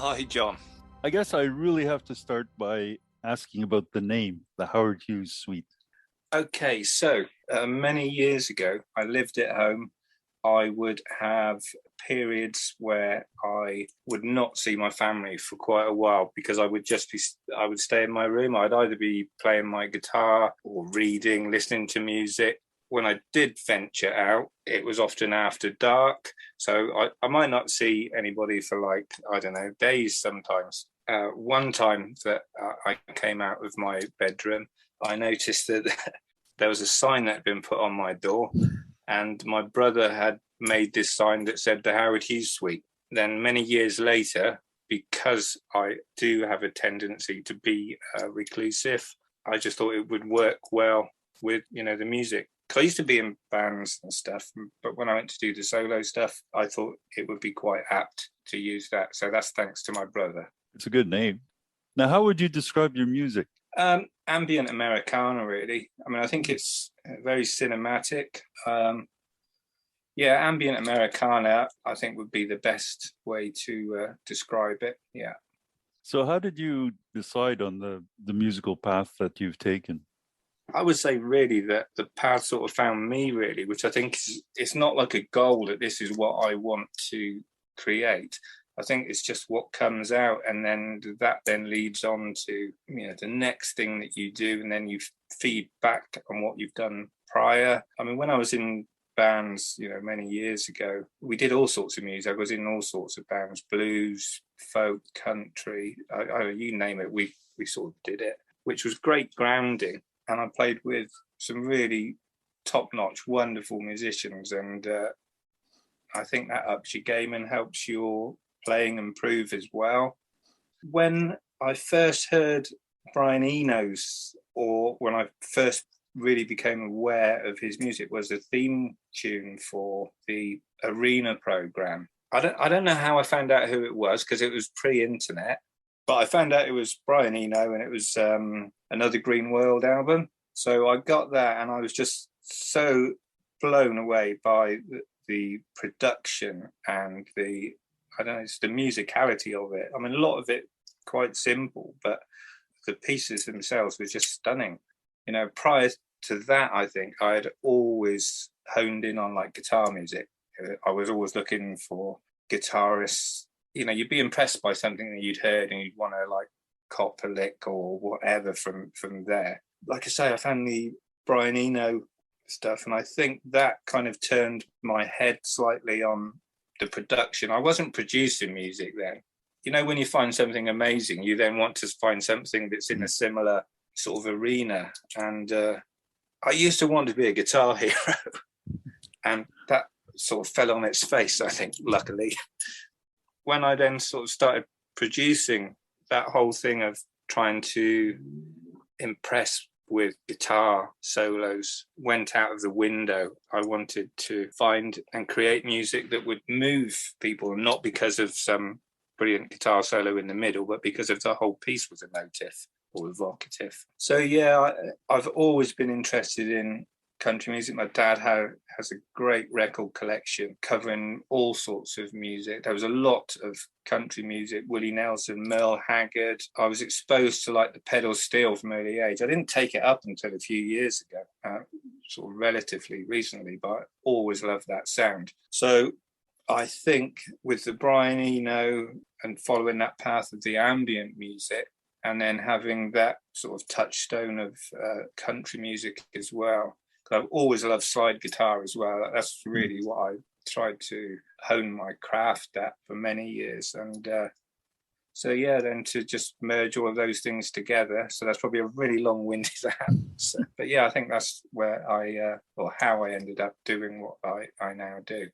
Hi, John. I guess I really have to start by asking about the name, the Howard Hughes Suite. Okay, so many years ago, I lived at home. I would have periods where I would not see my family for quite a while because I would stay in my room. I'd either be playing my guitar or reading, listening to music. When I did venture out, it was often after dark. So I might not see anybody for days sometimes. One time that I came out of my bedroom, I noticed that there was a sign that had been put on my door, and my brother had made this sign that said the Howard Hughes Suite. Then many years later, because I do have a tendency to be reclusive, I just thought it would work well with, the music. Because I used to be in bands and stuff, but when I went to do the solo stuff, I thought it would be quite apt to use that. So that's thanks to my brother. It's a good name. Now, how would you describe your music? Ambient Americana, really. I mean, I think it's very cinematic. Ambient Americana, I think, would be the best way to describe it. Yeah. So how did you decide on the musical path that you've taken? I would say really that the path sort of found me, really, which I think it's not like a goal that this is what I want to create. I think it's just what comes out, and then that then leads on to, the next thing that you do, and then you feed back on what you've done prior. I mean, when I was in bands, many years ago, we did all sorts of music. I was in all sorts of bands, blues, folk, country, you name it, we sort of did it, which was great grounding. And I played with some really top-notch, wonderful musicians, and I think that ups your game and helps your playing improve as well. When I first heard Brian Eno's, or when I first really became aware of his music, was a theme tune for the Arena program. I don't know how I found out who it was, because it was pre-internet, but I found out it was Brian Eno, and it was another Green World album. So I got that, and I was just so blown away by the production and it's the musicality of it. I mean, a lot of it quite simple, but the pieces themselves were just stunning. Prior to that, I think I had always honed in on guitar music. I was always looking for guitarists. You'd be impressed by something that you'd heard, and you'd want to cop a lick or whatever from there. Like I say, I found the Brian Eno stuff, and I think that kind of turned my head slightly on the production. I wasn't producing music then. When you find something amazing, you then want to find something that's in a similar sort of arena. And I used to want to be a guitar hero, and that sort of fell on its face, I think, luckily. When I then sort of started producing, that whole thing of trying to impress with guitar solos went out of the window. I wanted to find and create music that would move people, not because of some brilliant guitar solo in the middle, but because of the whole piece was emotive or evocative. So I've always been interested in country music. My dad has a great record collection covering all sorts of music. There was a lot of country music, Willie Nelson, Merle Haggard. I was exposed to the pedal steel from early age. I didn't take it up until a few years ago, sort of relatively recently, but I always loved that sound. So I think with the Brian Eno and following that path of the ambient music, and then having that sort of touchstone of country music as well, I've always loved slide guitar as well. That's really what I tried to hone my craft at for many years. And then to just merge all of those things together. So that's probably a really long-winded answer. But I think that's where how I ended up doing what I now do.